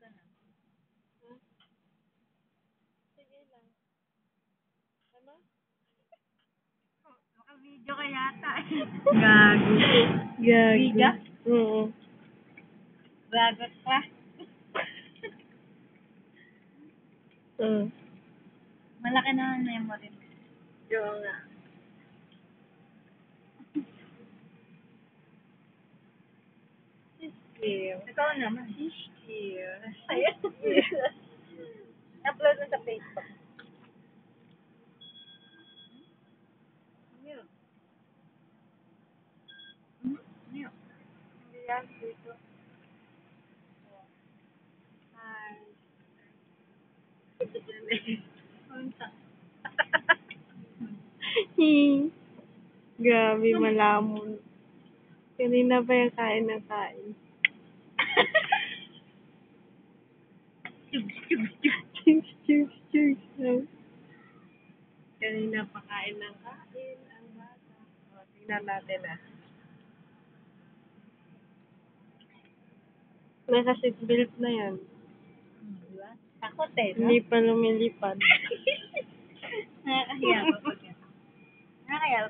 ka na. Sige lang. Ano? Naka-video ka yata eh. Gago. Biga? Oo. Gagot ka. Malaki na ang memory mo. Oo nga. Skill. Ikaw naman. Skill. Ayan. Upload mo sa Facebook. Ano? Ano? Hindi yan dito. Hi. Punta. Grabe, malamon. Kanina pa yung kain ng kain. Cheers, cheers, cheers. Kanina pa kain ng kain. Ang bata. O, tingnan natin ah. Naka-seatbelt na yan. Diba? Takot eh, no? Hindi pa lumilipad. Nakakahiya pa pag Nakakahiya